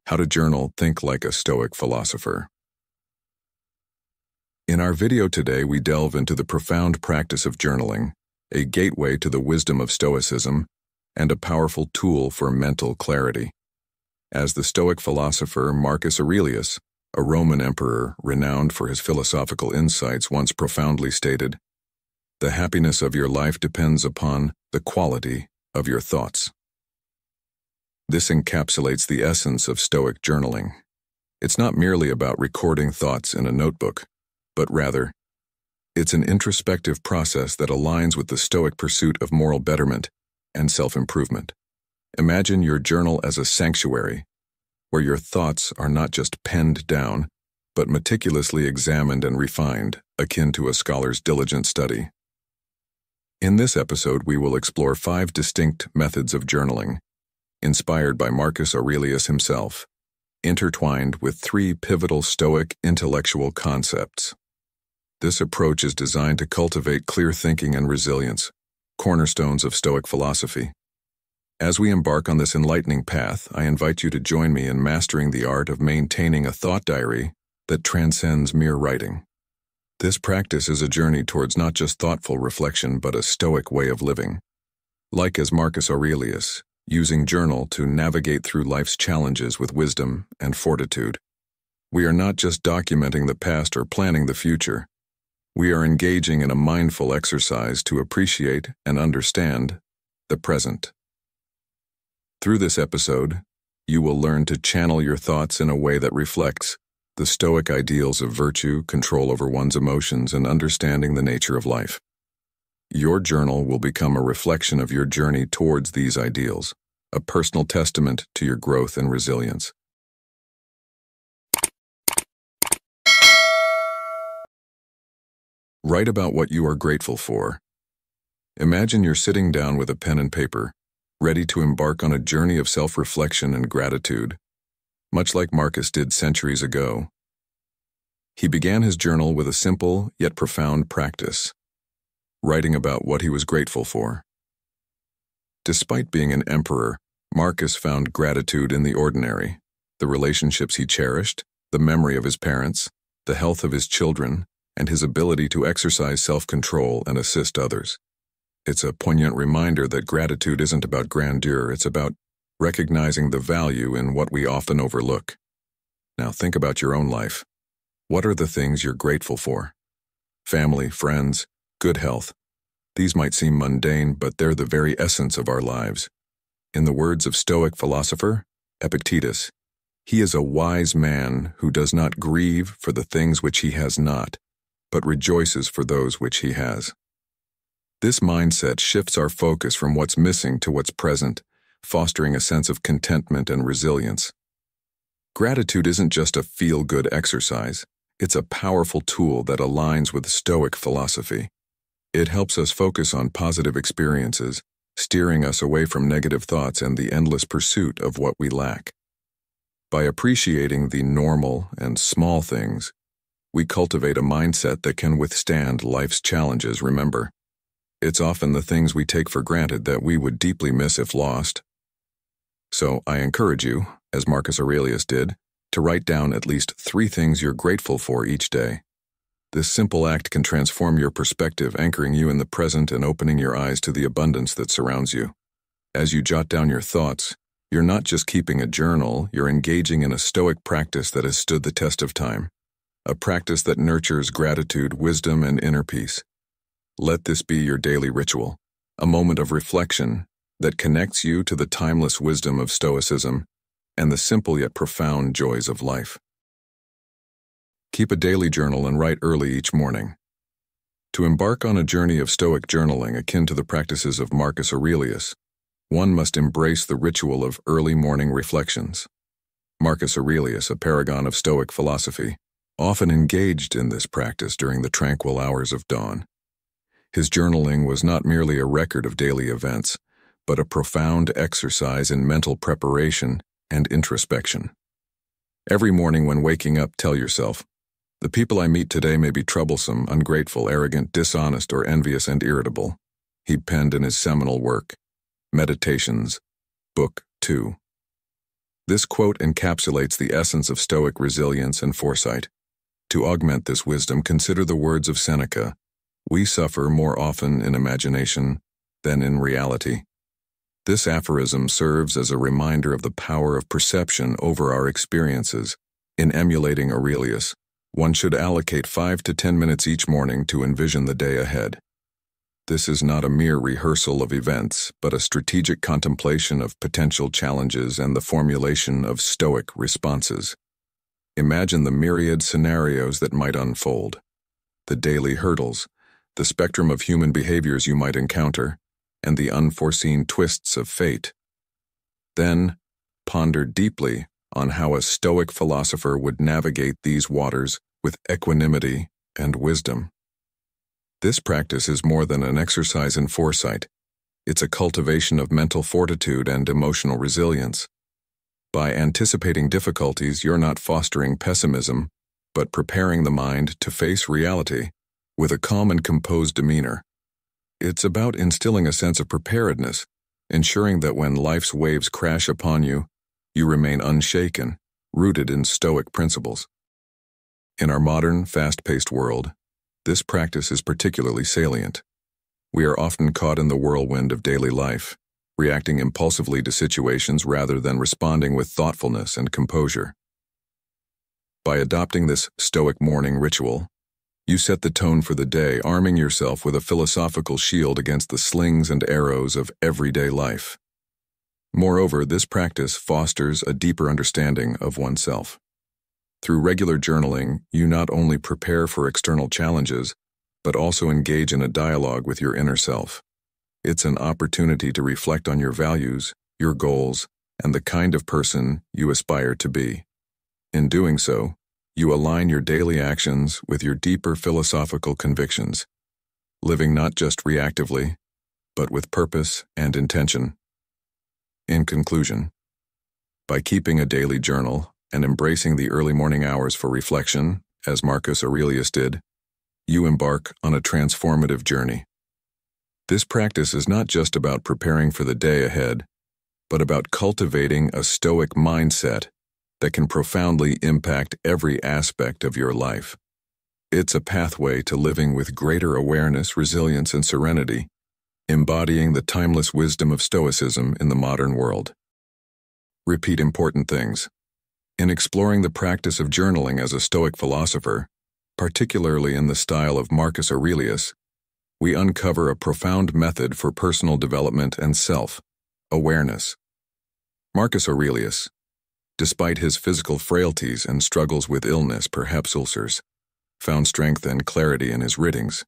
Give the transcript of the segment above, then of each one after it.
How to Journal, Think Like a Stoic Philosopher. In our video today, we delve into the profound practice of journaling, a gateway to the wisdom of Stoicism, and a powerful tool for mental clarity. As the Stoic philosopher Marcus Aurelius, a Roman emperor renowned for his philosophical insights, once profoundly stated, "The happiness of your life depends upon the quality of your thoughts." This encapsulates the essence of Stoic journaling. It's not merely about recording thoughts in a notebook, but rather, it's an introspective process that aligns with the Stoic pursuit of moral betterment and self-improvement. Imagine your journal as a sanctuary, where your thoughts are not just penned down, but meticulously examined and refined, akin to a scholar's diligent study. In this episode, we will explore 5 distinct methods of journaling, inspired by Marcus Aurelius himself, intertwined with 3 pivotal Stoic intellectual concepts. This approach is designed to cultivate clear thinking and resilience, cornerstones of Stoic philosophy. As we embark on this enlightening path, I invite you to join me in mastering the art of maintaining a thought diary that transcends mere writing. This practice is a journey towards not just thoughtful reflection, but a Stoic way of living. Like as Marcus Aurelius, using journal to navigate through life's challenges with wisdom and fortitude. We are not just documenting the past or planning the future. We are engaging in a mindful exercise to appreciate and understand the present. Through this episode, you will learn to channel your thoughts in a way that reflects the Stoic ideals of virtue, control over one's emotions, and understanding the nature of life. Your journal will become a reflection of your journey towards these ideals, a personal testament to your growth and resilience. Write about what you are grateful for. Imagine you're sitting down with a pen and paper, ready to embark on a journey of self-reflection and gratitude, much like Marcus did centuries ago. He began his journal with a simple yet profound practice, writing about what he was grateful for. Despite being an emperor, Marcus found gratitude in the ordinary, the relationships he cherished, the memory of his parents, the health of his children, and his ability to exercise self-control and assist others. It's a poignant reminder that gratitude isn't about grandeur, it's about recognizing the value in what we often overlook. Now think about your own life. What are the things you're grateful for? Family, friends, good health. These might seem mundane, but they're the very essence of our lives. In the words of Stoic philosopher Epictetus, he is a wise man who does not grieve for the things which he has not, but rejoices for those which he has. This mindset shifts our focus from what's missing to what's present, fostering a sense of contentment and resilience. Gratitude isn't just a feel-good exercise, it's a powerful tool that aligns with Stoic philosophy. It helps us focus on positive experiences, steering us away from negative thoughts and the endless pursuit of what we lack. By appreciating the normal and small things, we cultivate a mindset that can withstand life's challenges. Remember, it's often the things we take for granted that we would deeply miss if lost. So I encourage you, as Marcus Aurelius did, to write down at least 3 things you're grateful for each day. This simple act can transform your perspective, anchoring you in the present and opening your eyes to the abundance that surrounds you. As you jot down your thoughts, you're not just keeping a journal, you're engaging in a Stoic practice that has stood the test of time. A practice that nurtures gratitude, wisdom, and inner peace. Let this be your daily ritual, a moment of reflection that connects you to the timeless wisdom of Stoicism and the simple yet profound joys of life. Keep a daily journal and write early each morning. To embark on a journey of Stoic journaling akin to the practices of Marcus Aurelius, one must embrace the ritual of early morning reflections. Marcus Aurelius, a paragon of Stoic philosophy, often engaged in this practice during the tranquil hours of dawn. His journaling was not merely a record of daily events, but a profound exercise in mental preparation and introspection. Every morning when waking up, tell yourself, "The people I meet today may be troublesome, ungrateful, arrogant, dishonest, or envious and irritable," he penned in his seminal work, Meditations, Book 2. This quote encapsulates the essence of Stoic resilience and foresight. To augment this wisdom, consider the words of Seneca: "We suffer more often in imagination than in reality." This aphorism serves as a reminder of the power of perception over our experiences. In emulating Aurelius, one should allocate 5 to 10 minutes each morning to envision the day ahead. This is not a mere rehearsal of events, but a strategic contemplation of potential challenges and the formulation of Stoic responses. Imagine the myriad scenarios that might unfold, the daily hurdles, the spectrum of human behaviors you might encounter, and the unforeseen twists of fate. Then, ponder deeply on how a Stoic philosopher would navigate these waters with equanimity and wisdom. This practice is more than an exercise in foresight. It's a cultivation of mental fortitude and emotional resilience. By anticipating difficulties, you're not fostering pessimism, but preparing the mind to face reality with a calm and composed demeanor. It's about instilling a sense of preparedness, ensuring that when life's waves crash upon you, you remain unshaken, rooted in Stoic principles. In our modern, fast-paced world, this practice is particularly salient. We are often caught in the whirlwind of daily life, reacting impulsively to situations rather than responding with thoughtfulness and composure. By adopting this Stoic morning ritual, you set the tone for the day, arming yourself with a philosophical shield against the slings and arrows of everyday life. Moreover, this practice fosters a deeper understanding of oneself. Through regular journaling, you not only prepare for external challenges, but also engage in a dialogue with your inner self. It's an opportunity to reflect on your values, your goals, and the kind of person you aspire to be. In doing so, you align your daily actions with your deeper philosophical convictions, living not just reactively, but with purpose and intention. In conclusion, by keeping a daily journal and embracing the early morning hours for reflection, as Marcus Aurelius did, you embark on a transformative journey. This practice is not just about preparing for the day ahead, but about cultivating a Stoic mindset that can profoundly impact every aspect of your life. It's a pathway to living with greater awareness, resilience, and serenity, embodying the timeless wisdom of Stoicism in the modern world. Repeat important things. In exploring the practice of journaling as a Stoic philosopher, particularly in the style of Marcus Aurelius, we uncover a profound method for personal development and self-awareness. Marcus Aurelius, despite his physical frailties and struggles with illness, perhaps ulcers, found strength and clarity in his writings.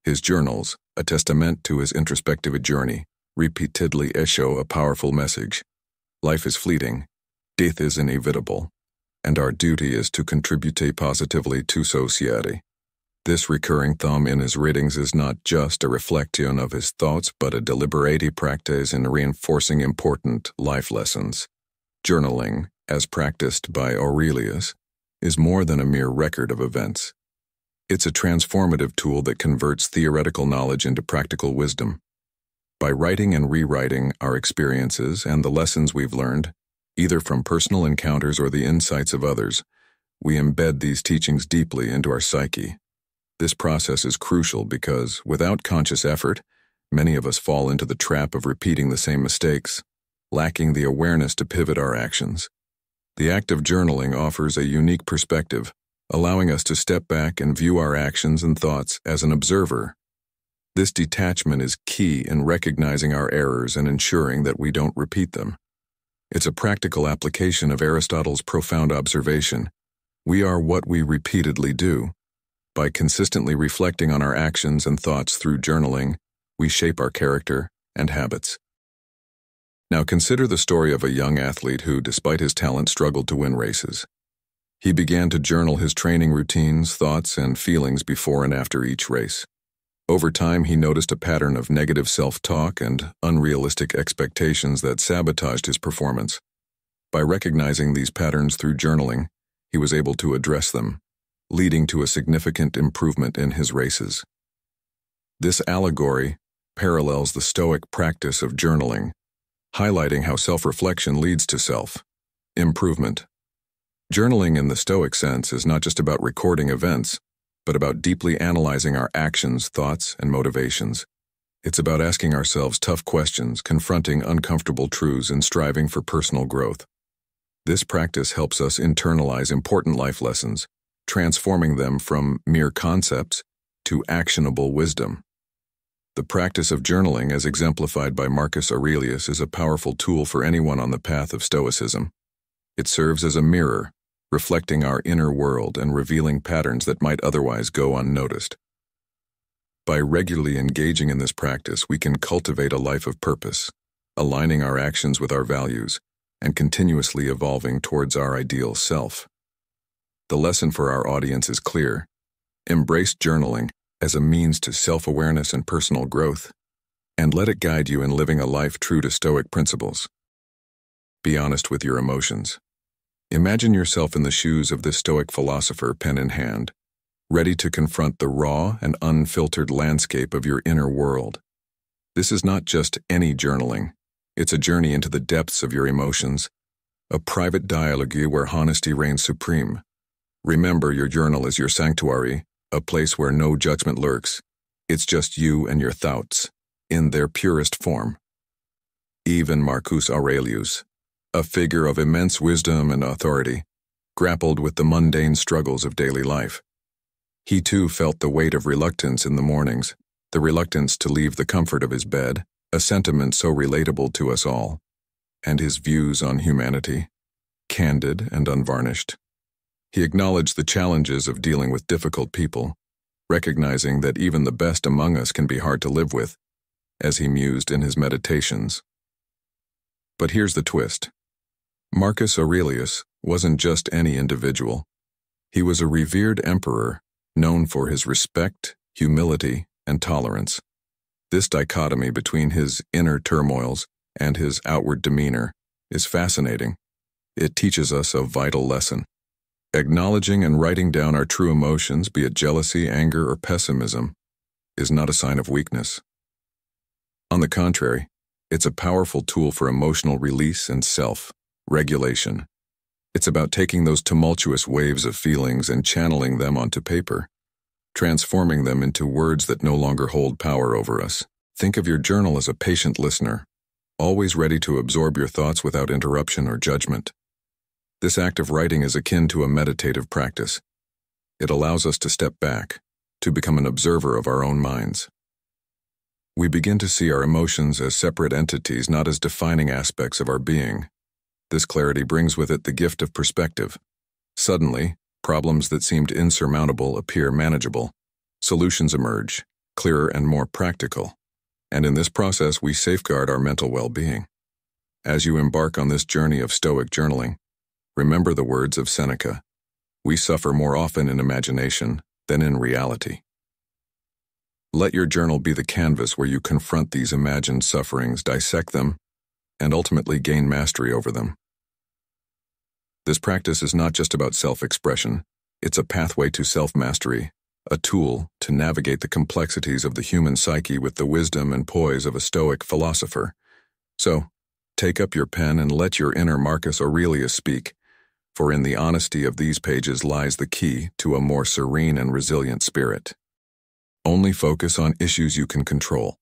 His journals, a testament to his introspective journey, repeatedly echo a powerful message. Life is fleeting, death is inevitable, and our duty is to contribute positively to society. This recurring theme in his writings is not just a reflection of his thoughts, but a deliberate practice in reinforcing important life lessons. Journaling, as practiced by Aurelius, is more than a mere record of events. It's a transformative tool that converts theoretical knowledge into practical wisdom. By writing and rewriting our experiences and the lessons we've learned, either from personal encounters or the insights of others, we embed these teachings deeply into our psyche. This process is crucial because, without conscious effort, many of us fall into the trap of repeating the same mistakes, lacking the awareness to pivot our actions. The act of journaling offers a unique perspective, allowing us to step back and view our actions and thoughts as an observer. This detachment is key in recognizing our errors and ensuring that we don't repeat them. It's a practical application of Aristotle's profound observation: we are what we repeatedly do. By consistently reflecting on our actions and thoughts through journaling, we shape our character and habits. Now consider the story of a young athlete who, despite his talent, struggled to win races. He began to journal his training routines, thoughts, and feelings before and after each race. Over time, he noticed a pattern of negative self-talk and unrealistic expectations that sabotaged his performance. By recognizing these patterns through journaling, he was able to address them, leading to a significant improvement in his races. This allegory parallels the Stoic practice of journaling, highlighting how self-reflection leads to Improvement. Journaling in the Stoic sense is not just about recording events, but about deeply analyzing our actions, thoughts, and motivations. It's about asking ourselves tough questions, confronting uncomfortable truths, and striving for personal growth. This practice helps us internalize important life lessons, transforming them from mere concepts to actionable wisdom. The practice of journaling, as exemplified by Marcus Aurelius, is a powerful tool for anyone on the path of Stoicism. It serves as a mirror, reflecting our inner world and revealing patterns that might otherwise go unnoticed. By regularly engaging in this practice, we can cultivate a life of purpose, aligning our actions with our values, and continuously evolving towards our ideal self. The lesson for our audience is clear. Embrace journaling as a means to self-awareness and personal growth, and let it guide you in living a life true to Stoic principles. Be honest with your emotions. Imagine yourself in the shoes of this Stoic philosopher, pen in hand, ready to confront the raw and unfiltered landscape of your inner world. This is not just any journaling. It's a journey into the depths of your emotions, a private dialogue where honesty reigns supreme. Remember, your journal is your sanctuary, a place where no judgment lurks. It's just you and your thoughts, in their purest form. Even Marcus Aurelius, a figure of immense wisdom and authority, grappled with the mundane struggles of daily life. He too felt the weight of reluctance in the mornings, the reluctance to leave the comfort of his bed, a sentiment so relatable to us all, and his views on humanity, candid and unvarnished. He acknowledged the challenges of dealing with difficult people, recognizing that even the best among us can be hard to live with, as he mused in his meditations. But here's the twist. Marcus Aurelius wasn't just any individual. He was a revered emperor, known for his respect, humility, and tolerance. This dichotomy between his inner turmoils and his outward demeanor is fascinating. It teaches us a vital lesson. Acknowledging and writing down our true emotions, be it jealousy, anger, or pessimism, is not a sign of weakness. On the contrary, it's a powerful tool for emotional release and self-regulation. It's about taking those tumultuous waves of feelings and channeling them onto paper, transforming them into words that no longer hold power over us. Think of your journal as a patient listener, always ready to absorb your thoughts without interruption or judgment. This act of writing is akin to a meditative practice. It allows us to step back, to become an observer of our own minds. We begin to see our emotions as separate entities, not as defining aspects of our being. This clarity brings with it the gift of perspective. Suddenly, problems that seemed insurmountable appear manageable. Solutions emerge, clearer and more practical. And in this process, we safeguard our mental well-being. As you embark on this journey of Stoic journaling, remember the words of Seneca: "We suffer more often in imagination than in reality." Let your journal be the canvas where you confront these imagined sufferings, dissect them, and ultimately gain mastery over them. This practice is not just about self-expression. It's a pathway to self-mastery, a tool to navigate the complexities of the human psyche with the wisdom and poise of a Stoic philosopher. So, take up your pen and let your inner Marcus Aurelius speak, for in the honesty of these pages lies the key to a more serene and resilient spirit. Only focus on issues you can control.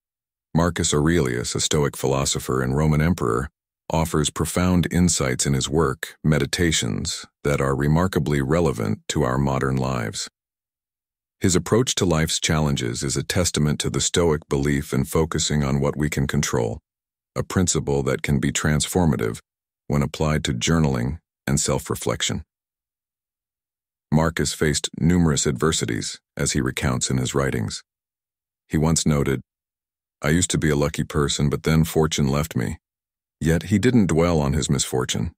Marcus Aurelius, a Stoic philosopher and Roman emperor, offers profound insights in his work, Meditations, that are remarkably relevant to our modern lives. His approach to life's challenges is a testament to the Stoic belief in focusing on what we can control, a principle that can be transformative when applied to journaling and self-reflection. Marcus faced numerous adversities, as he recounts in his writings. He once noted, "I used to be a lucky person, but then fortune left me." Yet he didn't dwell on his misfortune.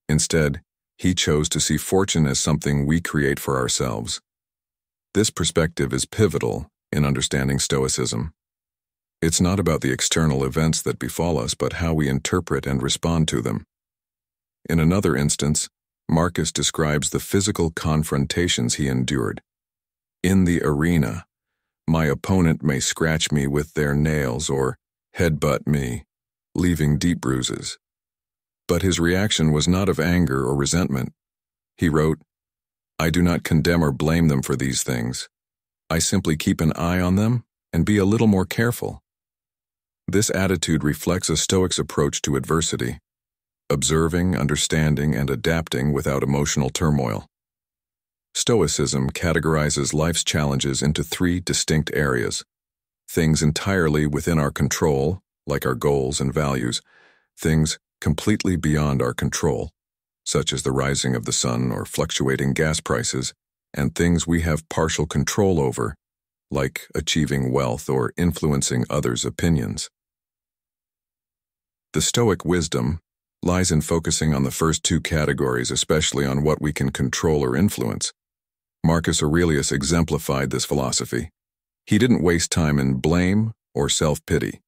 Instead, he chose to see fortune as something we create for ourselves. This perspective is pivotal in understanding Stoicism. It's not about the external events that befall us, but how we interpret and respond to them. In another instance, Marcus describes the physical confrontations he endured. "In the arena, my opponent may scratch me with their nails or headbutt me, leaving deep bruises. But his reaction was not of anger or resentment. He wrote, "I do not condemn or blame them for these things. I simply keep an eye on them and be a little more careful." This attitude reflects a Stoic's approach to adversity, observing, understanding, and adapting without emotional turmoil. Stoicism categorizes life's challenges into three distinct areas: things entirely within our control, like our goals and values; things completely beyond our control, such as the rising of the sun or fluctuating gas prices; and things we have partial control over, like achieving wealth or influencing others' opinions. The Stoic wisdom lies in focusing on the first two categories, especially on what we can control or influence. Marcus Aurelius exemplified this philosophy. He didn't waste time in blame or self-pity.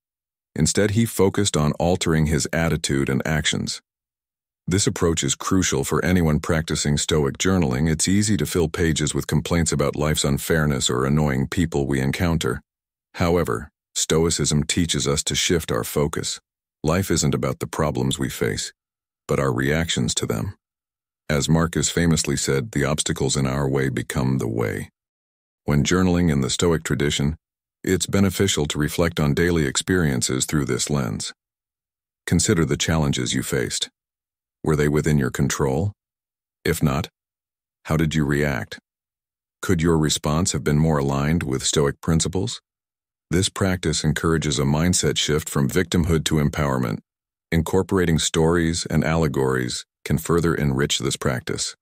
Instead, he focused on altering his attitude and actions. This approach is crucial for anyone practicing Stoic journaling. It's easy to fill pages with complaints about life's unfairness or annoying people we encounter. However, Stoicism teaches us to shift our focus. Life isn't about the problems we face, but our reactions to them. As Marcus famously said, the obstacles in our way become the way. When journaling in the Stoic tradition, it's beneficial to reflect on daily experiences through this lens. Consider the challenges you faced. Were they within your control? If not, how did you react? Could your response have been more aligned with Stoic principles? This practice encourages a mindset shift from victimhood to empowerment. Incorporating stories and allegories can further enrich this practice.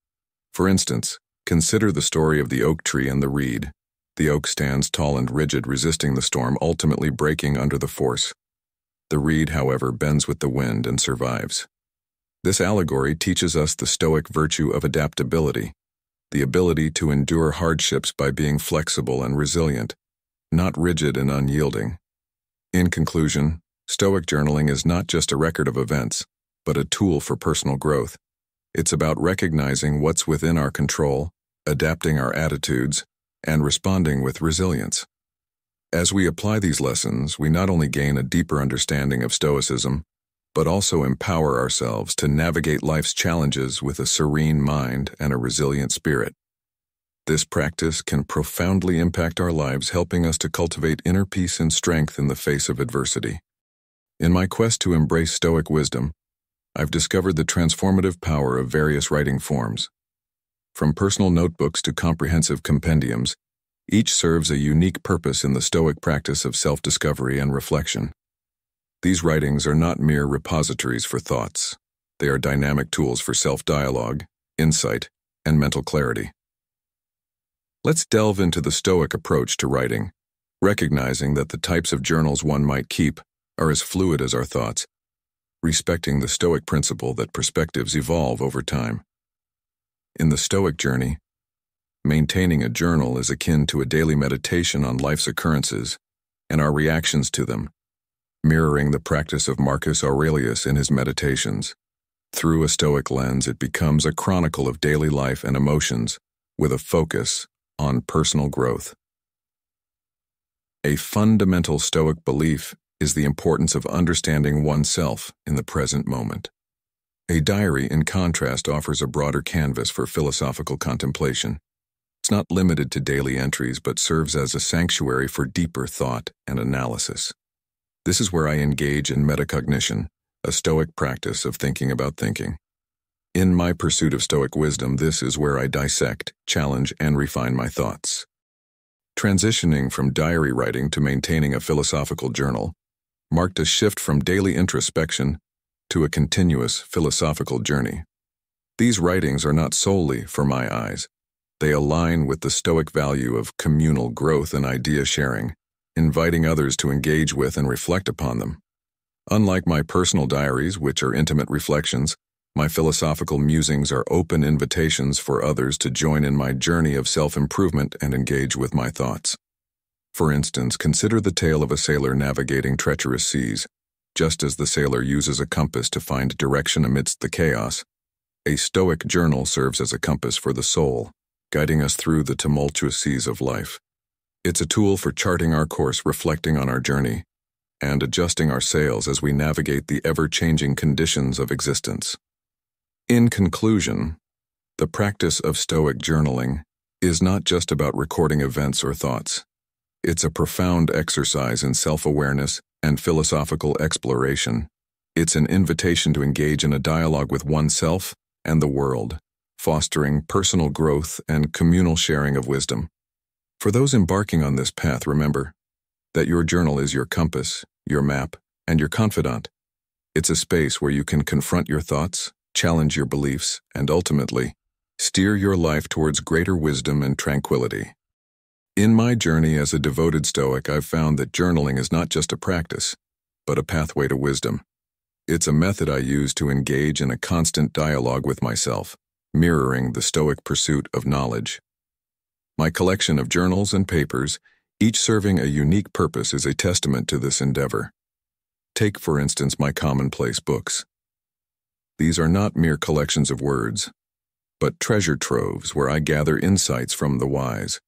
For instance, consider the story of the oak tree and the reed. The oak stands tall and rigid, resisting the storm, ultimately breaking under the force. The reed, however, bends with the wind and survives. This allegory teaches us the Stoic virtue of adaptability, the ability to endure hardships by being flexible and resilient, not rigid and unyielding. In conclusion, Stoic journaling is not just a record of events, but a tool for personal growth. It's about recognizing what's within our control, adapting our attitudes, and responding with resilience. As we apply these lessons, we not only gain a deeper understanding of Stoicism, but also empower ourselves to navigate life's challenges with a serene mind and a resilient spirit. This practice can profoundly impact our lives, helping us to cultivate inner peace and strength in the face of adversity. In my quest to embrace Stoic wisdom, I've discovered the transformative power of various writing forms. From personal notebooks to comprehensive compendiums, each serves a unique purpose in the Stoic practice of self-discovery and reflection. These writings are not mere repositories for thoughts. They are dynamic tools for self-dialogue, insight, and mental clarity. Let's delve into the Stoic approach to writing, recognizing that the types of journals one might keep are as fluid as our thoughts, respecting the Stoic principle that perspectives evolve over time. In the Stoic journey, maintaining a journal is akin to a daily meditation on life's occurrences and our reactions to them, mirroring the practice of Marcus Aurelius in his Meditations. Through a Stoic lens, it becomes a chronicle of daily life and emotions with a focus on personal growth. A fundamental Stoic belief is the importance of understanding oneself in the present moment. A diary, in contrast, offers a broader canvas for philosophical contemplation. It's not limited to daily entries, but serves as a sanctuary for deeper thought and analysis. This is where I engage in metacognition, a Stoic practice of thinking about thinking. In my pursuit of Stoic wisdom, this is where I dissect, challenge, and refine my thoughts. Transitioning from diary writing to maintaining a philosophical journal marked a shift from daily introspection to a continuous philosophical journey. These writings are not solely for my eyes. They align with the Stoic value of communal growth and idea sharing, inviting others to engage with and reflect upon them. Unlike my personal diaries, which are intimate reflections, my philosophical musings are open invitations for others to join in my journey of self-improvement and engage with my thoughts. For instance, consider the tale of a sailor navigating treacherous seas. Just as the sailor uses a compass to find direction amidst the chaos, a Stoic journal serves as a compass for the soul, guiding us through the tumultuous seas of life. It's a tool for charting our course, reflecting on our journey, and adjusting our sails as we navigate the ever-changing conditions of existence. In conclusion, the practice of Stoic journaling is not just about recording events or thoughts. It's a profound exercise in self-awareness and philosophical exploration. It's an invitation to engage in a dialogue with oneself and the world, fostering personal growth and communal sharing of wisdom. For those embarking on this path, remember that your journal is your compass, your map, and your confidant. It's a space where you can confront your thoughts, challenge your beliefs, and ultimately, steer your life towards greater wisdom and tranquility. In my journey as a devoted Stoic, I've found that journaling is not just a practice, but a pathway to wisdom. It's a method I use to engage in a constant dialogue with myself, mirroring the Stoic pursuit of knowledge. My collection of journals and papers, each serving a unique purpose, is a testament to this endeavor. Take, for instance, my commonplace books. These are not mere collections of words, but treasure troves where I gather insights from the wise.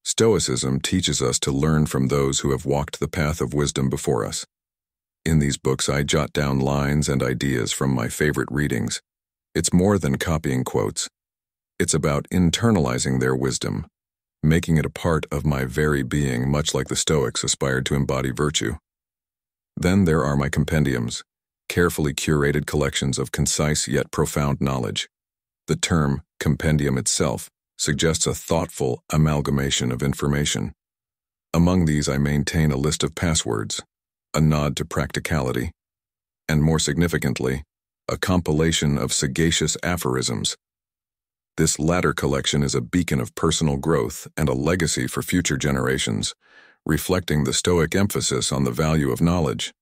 Stoicism teaches us to learn from those who have walked the path of wisdom before us. In these books, I jot down lines and ideas from my favorite readings. It's more than copying quotes. It's about internalizing their wisdom, making it a part of my very being, much like the Stoics aspired to embody virtue. Then there are my compendiums, carefully curated collections of concise yet profound knowledge. The term compendium itself suggests a thoughtful amalgamation of information. Among these, I maintain a list of passwords, a nod to practicality, and more significantly, a compilation of sagacious aphorisms. This latter collection is a beacon of personal growth and a legacy for future generations, reflecting the Stoic emphasis on the value of knowledge.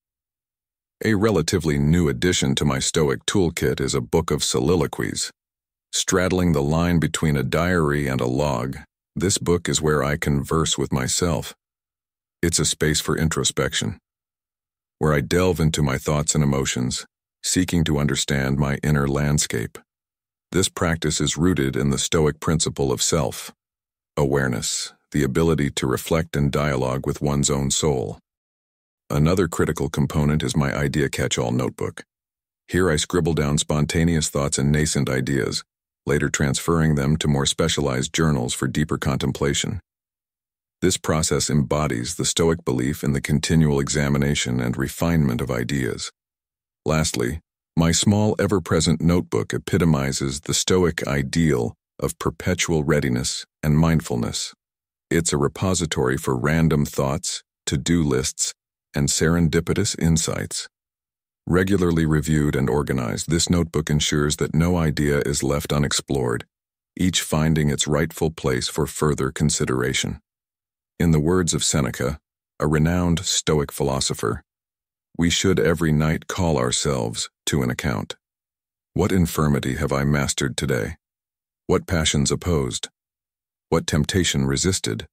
A relatively new addition to my Stoic toolkit is a book of soliloquies. Straddling the line between a diary and a log, this book is where I converse with myself. It's a space for introspection, where I delve into my thoughts and emotions, seeking to understand my inner landscape. This practice is rooted in the Stoic principle of self-awareness, the ability to reflect and dialogue with one's own soul. Another critical component is my idea catch-all notebook. Here I scribble down spontaneous thoughts and nascent ideas, later transferring them to more specialized journals for deeper contemplation. This process embodies the Stoic belief in the continual examination and refinement of ideas. Lastly, my small, ever-present notebook epitomizes the Stoic ideal of perpetual readiness and mindfulness. It's a repository for random thoughts, to-do lists, and serendipitous insights. Regularly reviewed and organized, this notebook ensures that no idea is left unexplored, each finding its rightful place for further consideration. In the words of Seneca, a renowned Stoic philosopher, we should every night call ourselves to an account. What infirmity have I mastered today? What passions opposed? What temptation resisted?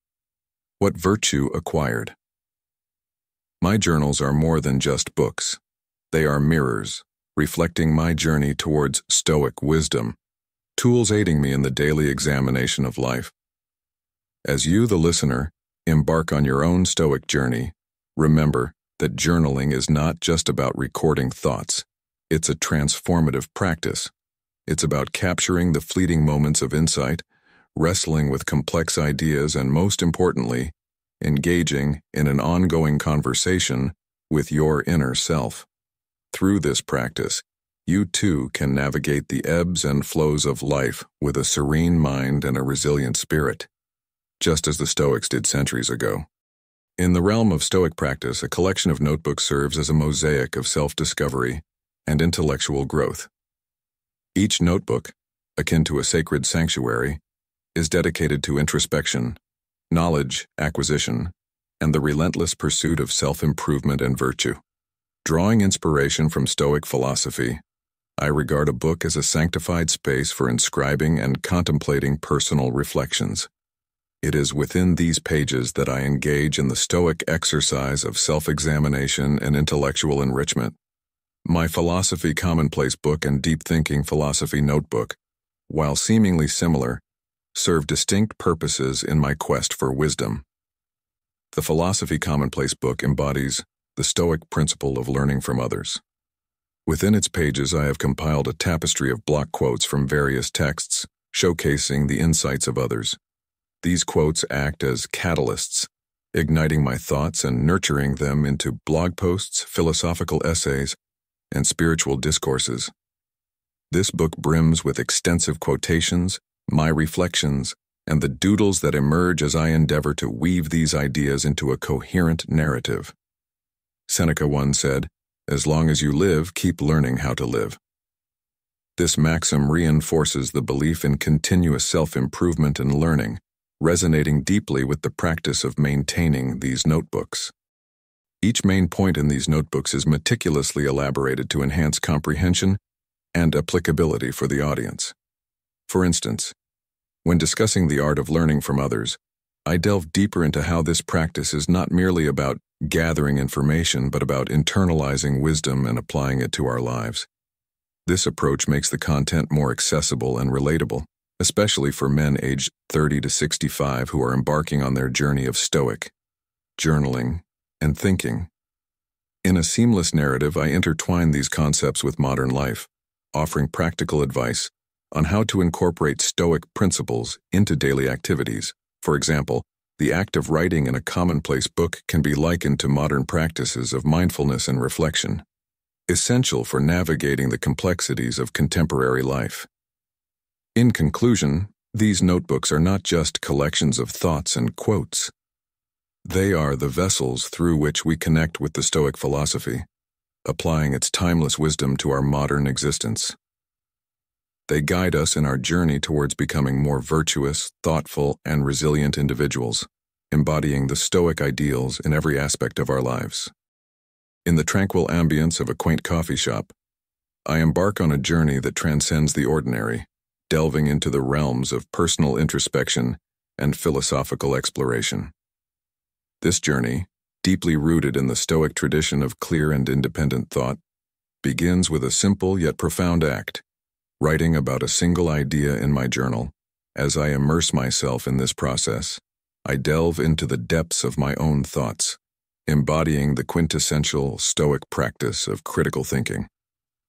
What virtue acquired? My journals are more than just books. They are mirrors, reflecting my journey towards Stoic wisdom, tools aiding me in the daily examination of life. As you, the listener, embark on your own Stoic journey, remember that journaling is not just about recording thoughts. It's a transformative practice. It's about capturing the fleeting moments of insight, wrestling with complex ideas, and most importantly, engaging in an ongoing conversation with your inner self. Through this practice, you too can navigate the ebbs and flows of life with a serene mind and a resilient spirit, just as the Stoics did centuries ago. In the realm of Stoic practice, a collection of notebooks serves as a mosaic of self-discovery and intellectual growth. Each notebook, akin to a sacred sanctuary, is dedicated to introspection, knowledge acquisition, and the relentless pursuit of self-improvement and virtue. Drawing inspiration from Stoic philosophy, I regard a book as a sanctified space for inscribing and contemplating personal reflections. It is within these pages that I engage in the Stoic exercise of self-examination and intellectual enrichment. My philosophy commonplace book and deep thinking philosophy notebook, while seemingly similar, serve distinct purposes in my quest for wisdom. The philosophy commonplace book embodies the Stoic principle of learning from others. Within its pages, I have compiled a tapestry of block quotes from various texts, showcasing the insights of others. These quotes act as catalysts, igniting my thoughts and nurturing them into blog posts, philosophical essays, and spiritual discourses. This book brims with extensive quotations, my reflections, and the doodles that emerge as I endeavor to weave these ideas into a coherent narrative. Seneca once said, "As long as you live, keep learning how to live." This maxim reinforces the belief in continuous self-improvement and learning, resonating deeply with the practice of maintaining these notebooks. Each main point in these notebooks is meticulously elaborated to enhance comprehension and applicability for the audience. For instance, when discussing the art of learning from others, I delve deeper into how this practice is not merely about gathering information, but about internalizing wisdom and applying it to our lives. This approach makes the content more accessible and relatable, especially for men aged 30 to 65 who are embarking on their journey of Stoic, journaling, and thinking. In a seamless narrative, I intertwine these concepts with modern life, offering practical advice on how to incorporate Stoic principles into daily activities. For example, the act of writing in a commonplace book can be likened to modern practices of mindfulness and reflection, essential for navigating the complexities of contemporary life. In conclusion, these notebooks are not just collections of thoughts and quotes. They are the vessels through which we connect with the Stoic philosophy, applying its timeless wisdom to our modern existence. They guide us in our journey towards becoming more virtuous, thoughtful, and resilient individuals, embodying the Stoic ideals in every aspect of our lives. In the tranquil ambience of a quaint coffee shop, I embark on a journey that transcends the ordinary, delving into the realms of personal introspection and philosophical exploration. This journey, deeply rooted in the Stoic tradition of clear and independent thought, begins with a simple yet profound act, writing about a single idea in my journal. As I immerse myself in this process, I delve into the depths of my own thoughts, embodying the quintessential Stoic practice of critical thinking.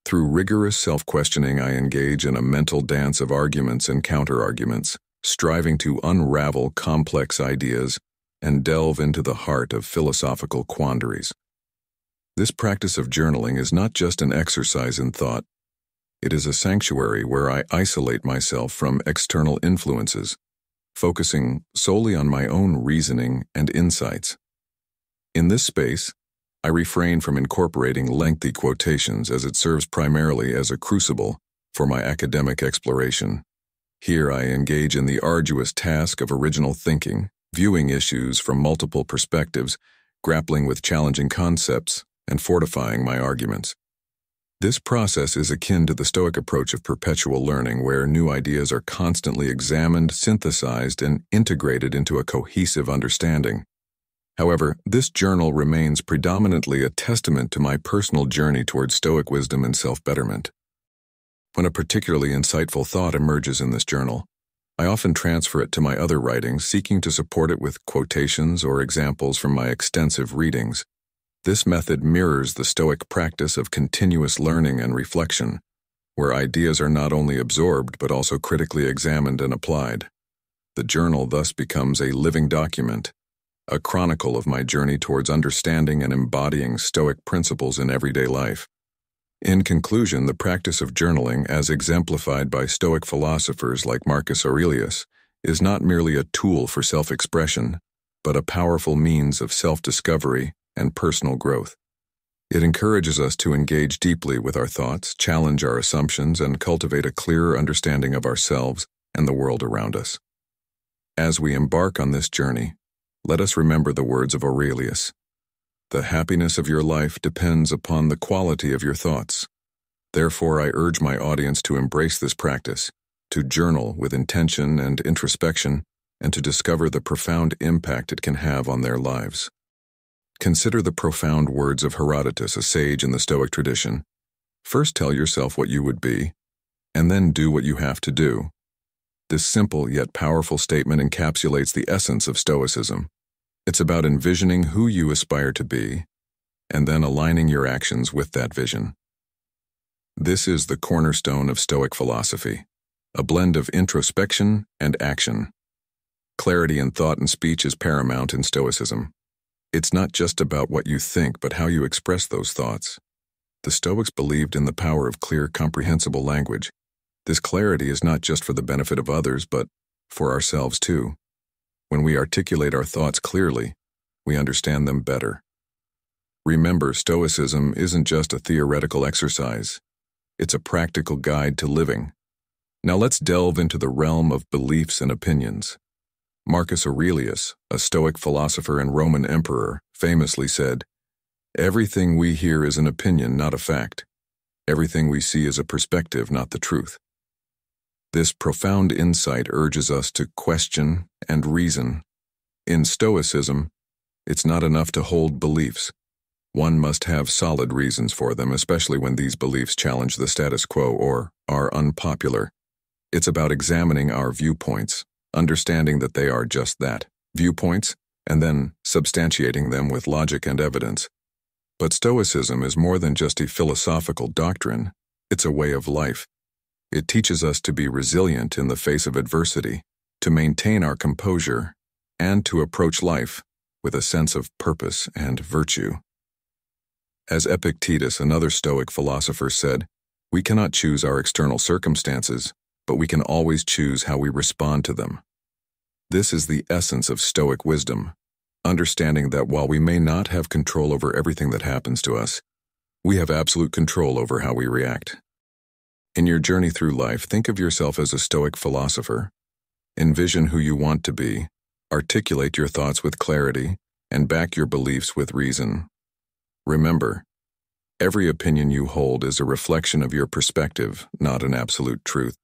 Through rigorous self-questioning, I engage in a mental dance of arguments and counter-arguments, striving to unravel complex ideas and delve into the heart of philosophical quandaries. This practice of journaling is not just an exercise in thought. It is a sanctuary where I isolate myself from external influences, focusing solely on my own reasoning and insights. In this space, I refrain from incorporating lengthy quotations as it serves primarily as a crucible for my academic exploration. Here I engage in the arduous task of original thinking, viewing issues from multiple perspectives, grappling with challenging concepts, and fortifying my arguments. This process is akin to the Stoic approach of perpetual learning, where new ideas are constantly examined, synthesized, and integrated into a cohesive understanding. However, this journal remains predominantly a testament to my personal journey towards Stoic wisdom and self-betterment. When a particularly insightful thought emerges in this journal, I often transfer it to my other writings, seeking to support it with quotations or examples from my extensive readings. This method mirrors the Stoic practice of continuous learning and reflection, where ideas are not only absorbed but also critically examined and applied. The journal thus becomes a living document, a chronicle of my journey towards understanding and embodying Stoic principles in everyday life. In conclusion, the practice of journaling, as exemplified by Stoic philosophers like Marcus Aurelius, is not merely a tool for self-expression, but a powerful means of self-discovery and personal growth. It encourages us to engage deeply with our thoughts, challenge our assumptions, and cultivate a clearer understanding of ourselves and the world around us. As we embark on this journey, let us remember the words of Aurelius. The happiness of your life depends upon the quality of your thoughts. Therefore, I urge my audience to embrace this practice, to journal with intention and introspection, and to discover the profound impact it can have on their lives. Consider the profound words of Herodotus, a sage in the Stoic tradition. First tell yourself what you would be, and then do what you have to do. This simple yet powerful statement encapsulates the essence of Stoicism. It's about envisioning who you aspire to be, and then aligning your actions with that vision. This is the cornerstone of Stoic philosophy, a blend of introspection and action. Clarity in thought and speech is paramount in Stoicism. It's not just about what you think, but how you express those thoughts. The Stoics believed in the power of clear, comprehensible language. This clarity is not just for the benefit of others, but for ourselves too. When we articulate our thoughts clearly, we understand them better. Remember, Stoicism isn't just a theoretical exercise. It's a practical guide to living. Now let's delve into the realm of beliefs and opinions. Marcus Aurelius, a Stoic philosopher and Roman emperor, famously said, "Everything we hear is an opinion, not a fact. Everything we see is a perspective, not the truth." This profound insight urges us to question and reason. In Stoicism, it's not enough to hold beliefs. One must have solid reasons for them, especially when these beliefs challenge the status quo or are unpopular. It's about examining our viewpoints, understanding that they are just that, viewpoints, and then substantiating them with logic and evidence. But Stoicism is more than just a philosophical doctrine. It's a way of life. It teaches us to be resilient in the face of adversity, to maintain our composure, and to approach life with a sense of purpose and virtue. As Epictetus, another Stoic philosopher, said, "We cannot choose our external circumstances, but we can always choose how we respond to them." This is the essence of Stoic wisdom, understanding that while we may not have control over everything that happens to us, we have absolute control over how we react. In your journey through life, think of yourself as a Stoic philosopher. Envision who you want to be, articulate your thoughts with clarity, and back your beliefs with reason. Remember, every opinion you hold is a reflection of your perspective, not an absolute truth.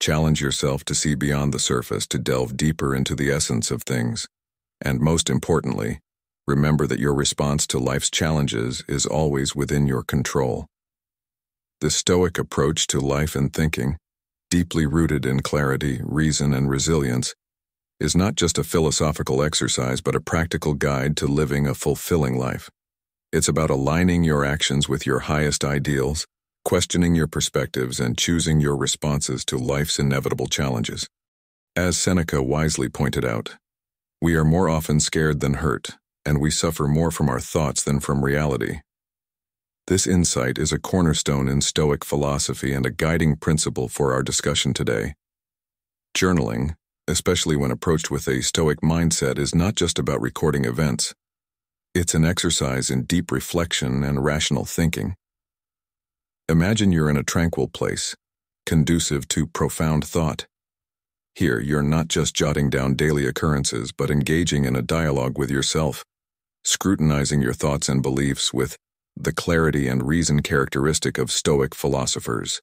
Challenge yourself to see beyond the surface, to delve deeper into the essence of things. And most importantly, remember that your response to life's challenges is always within your control. The Stoic approach to life and thinking, deeply rooted in clarity, reason, and resilience, is not just a philosophical exercise but a practical guide to living a fulfilling life. It's about aligning your actions with your highest ideals, questioning your perspectives, and choosing your responses to life's inevitable challenges. As Seneca wisely pointed out, we are more often scared than hurt, and we suffer more from our thoughts than from reality. This insight is a cornerstone in Stoic philosophy and a guiding principle for our discussion today. Journaling, especially when approached with a Stoic mindset, is not just about recording events. It's an exercise in deep reflection and rational thinking. Imagine you're in a tranquil place, conducive to profound thought. Here, you're not just jotting down daily occurrences, but engaging in a dialogue with yourself, scrutinizing your thoughts and beliefs with the clarity and reason characteristic of Stoic philosophers.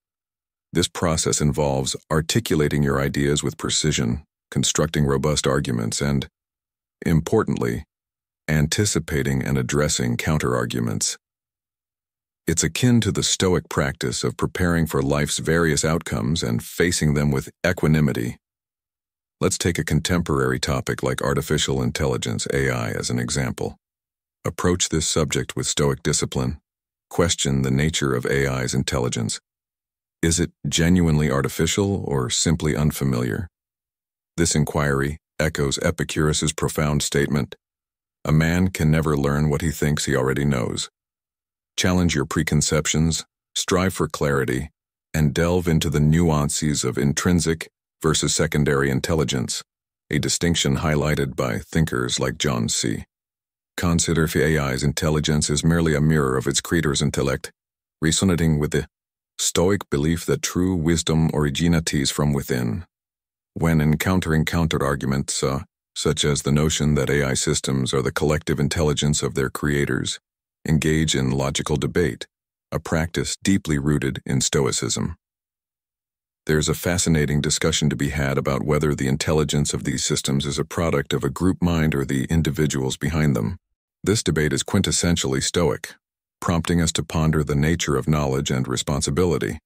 This process involves articulating your ideas with precision, constructing robust arguments, and, importantly, anticipating and addressing counterarguments. It's akin to the Stoic practice of preparing for life's various outcomes and facing them with equanimity. Let's take a contemporary topic like artificial intelligence, AI, as an example. Approach this subject with Stoic discipline. Question the nature of AI's intelligence. Is it genuinely artificial or simply unfamiliar? This inquiry echoes Epicurus's profound statement, "A man can never learn what he thinks he already knows." Challenge your preconceptions, strive for clarity, and delve into the nuances of intrinsic versus secondary intelligence, a distinction highlighted by thinkers like John C. Consider if AI's intelligence is merely a mirror of its creator's intellect, resonating with the Stoic belief that true wisdom originates from within. When encountering counterarguments, such as the notion that AI systems are the collective intelligence of their creators, engage in logical debate, a practice deeply rooted in Stoicism. There's a fascinating discussion to be had about whether the intelligence of these systems is a product of a group mind or the individuals behind them. This debate is quintessentially Stoic, prompting us to ponder the nature of knowledge and responsibility.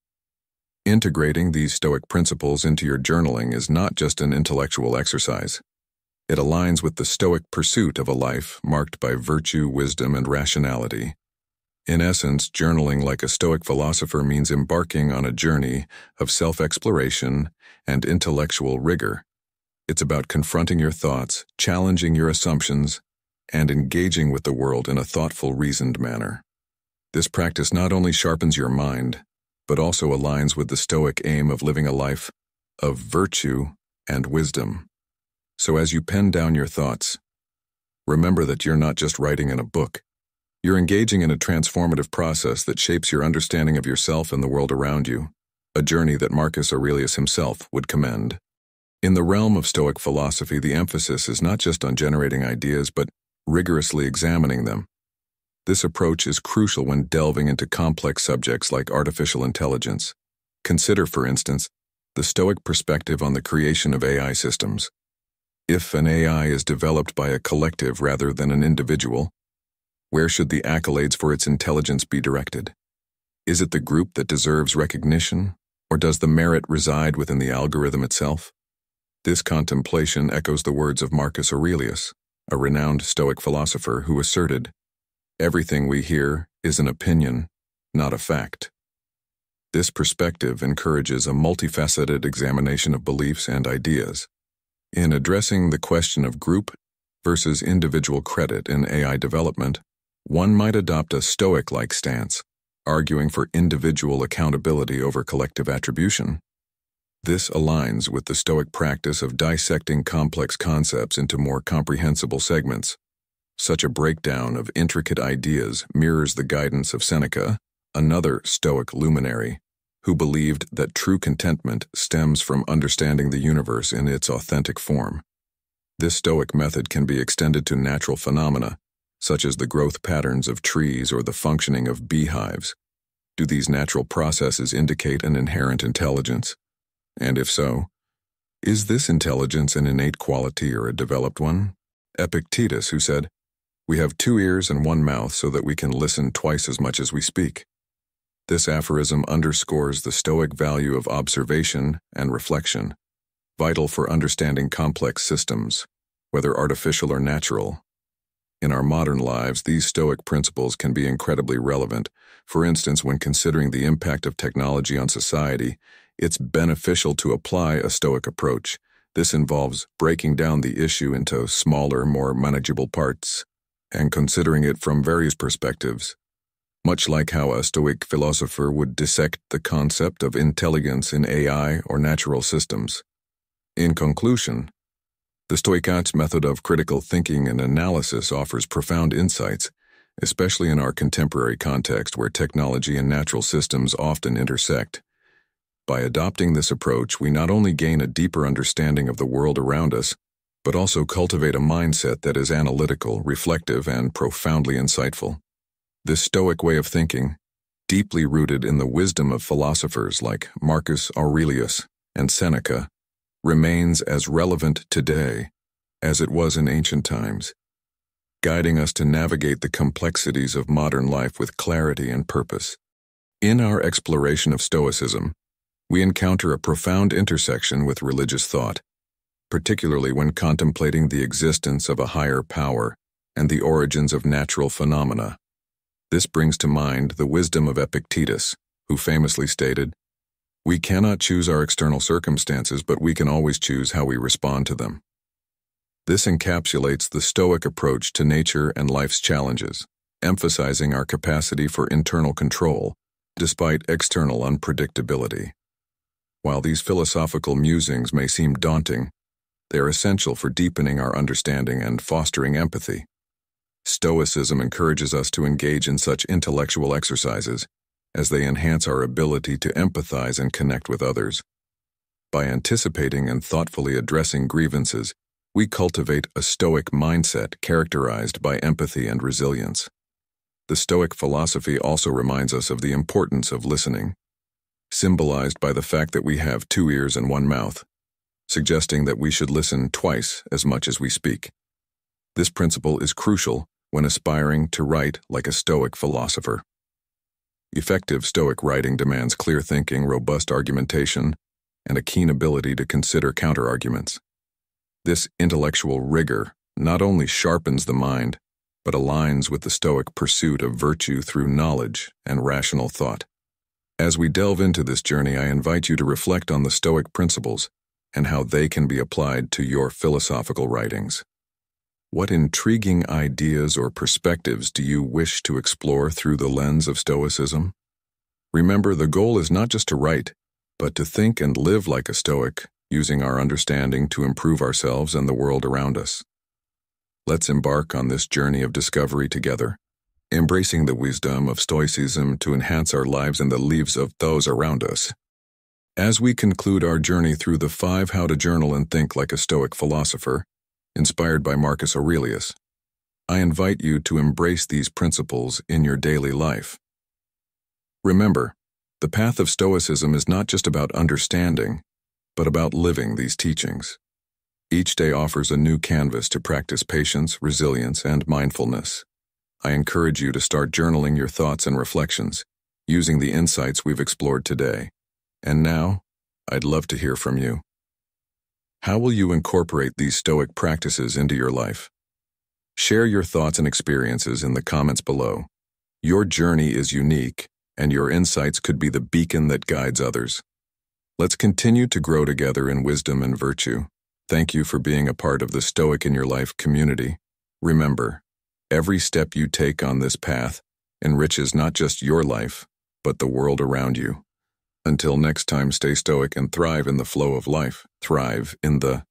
Integrating these Stoic principles into your journaling is not just an intellectual exercise. It aligns with the Stoic pursuit of a life marked by virtue, wisdom, and rationality. In essence, journaling like a Stoic philosopher means embarking on a journey of self-exploration and intellectual rigor. It's about confronting your thoughts, challenging your assumptions, and engaging with the world in a thoughtful, reasoned manner. This practice not only sharpens your mind, but also aligns with the Stoic aim of living a life of virtue and wisdom. So as you pen down your thoughts, remember that you're not just writing in a book. You're engaging in a transformative process that shapes your understanding of yourself and the world around you, a journey that Marcus Aurelius himself would commend. In the realm of Stoic philosophy, the emphasis is not just on generating ideas, but rigorously examining them. This approach is crucial when delving into complex subjects like artificial intelligence. Consider, for instance, the Stoic perspective on the creation of AI systems. If an AI is developed by a collective rather than an individual, where should the accolades for its intelligence be directed? Is it the group that deserves recognition, or does the merit reside within the algorithm itself? This contemplation echoes the words of Marcus Aurelius, a renowned Stoic philosopher who asserted, "Everything we hear is an opinion, not a fact." This perspective encourages a multifaceted examination of beliefs and ideas. In addressing the question of group versus individual credit in AI development, one might adopt a Stoic-like stance, arguing for individual accountability over collective attribution. This aligns with the Stoic practice of dissecting complex concepts into more comprehensible segments. Such a breakdown of intricate ideas mirrors the guidance of Seneca, another Stoic luminary, who believed that true contentment stems from understanding the universe in its authentic form. This Stoic method can be extended to natural phenomena, such as the growth patterns of trees or the functioning of beehives. Do these natural processes indicate an inherent intelligence? And if so, is this intelligence an innate quality or a developed one? Epictetus, who said, "We have 2 ears and 1 mouth so that we can listen twice as much as we speak." This aphorism underscores the Stoic value of observation and reflection, vital for understanding complex systems, whether artificial or natural. In our modern lives, these Stoic principles can be incredibly relevant. For instance, when considering the impact of technology on society, it's beneficial to apply a Stoic approach. This involves breaking down the issue into smaller, more manageable parts, and considering it from various perspectives, much like how a Stoic philosopher would dissect the concept of intelligence in AI or natural systems. In conclusion, the Stoic method of critical thinking and analysis offers profound insights, especially in our contemporary context where technology and natural systems often intersect. By adopting this approach, we not only gain a deeper understanding of the world around us, but also cultivate a mindset that is analytical, reflective, and profoundly insightful. This Stoic way of thinking, deeply rooted in the wisdom of philosophers like Marcus Aurelius and Seneca, remains as relevant today as it was in ancient times, guiding us to navigate the complexities of modern life with clarity and purpose. In our exploration of Stoicism, we encounter a profound intersection with religious thought, particularly when contemplating the existence of a higher power and the origins of natural phenomena. This brings to mind the wisdom of Epictetus, who famously stated, "We cannot choose our external circumstances, but we can always choose how we respond to them." This encapsulates the Stoic approach to nature and life's challenges, emphasizing our capacity for internal control, despite external unpredictability. While these philosophical musings may seem daunting, they are essential for deepening our understanding and fostering empathy. Stoicism encourages us to engage in such intellectual exercises, as they enhance our ability to empathize and connect with others. By anticipating and thoughtfully addressing grievances, we cultivate a Stoic mindset characterized by empathy and resilience. The Stoic philosophy also reminds us of the importance of listening, symbolized by the fact that we have 2 ears and 1 mouth, suggesting that we should listen twice as much as we speak. This principle is crucial when aspiring to write like a Stoic philosopher. Effective Stoic writing demands clear thinking, robust argumentation, and a keen ability to consider counterarguments. This intellectual rigor not only sharpens the mind, but aligns with the Stoic pursuit of virtue through knowledge and rational thought. As we delve into this journey, I invite you to reflect on the Stoic principles and how they can be applied to your philosophical writings. What intriguing ideas or perspectives do you wish to explore through the lens of Stoicism? Remember, the goal is not just to write, but to think and live like a Stoic, using our understanding to improve ourselves and the world around us. Let's embark on this journey of discovery together, embracing the wisdom of Stoicism to enhance our lives and the lives of those around us. As we conclude our journey through the 5 How to Journal and Think Like a Stoic Philosopher, inspired by Marcus Aurelius, I invite you to embrace these principles in your daily life. Remember, the path of Stoicism is not just about understanding, but about living these teachings. Each day offers a new canvas to practice patience, resilience, and mindfulness. I encourage you to start journaling your thoughts and reflections, using the insights we've explored today. And now, I'd love to hear from you. How will you incorporate these Stoic practices into your life? Share your thoughts and experiences in the comments below. Your journey is unique, and your insights could be the beacon that guides others. Let's continue to grow together in wisdom and virtue. Thank you for being a part of the Stoic in Your Life community. Remember, every step you take on this path enriches not just your life, but the world around you. Until next time, stay stoic and thrive in the flow of life. Thrive in the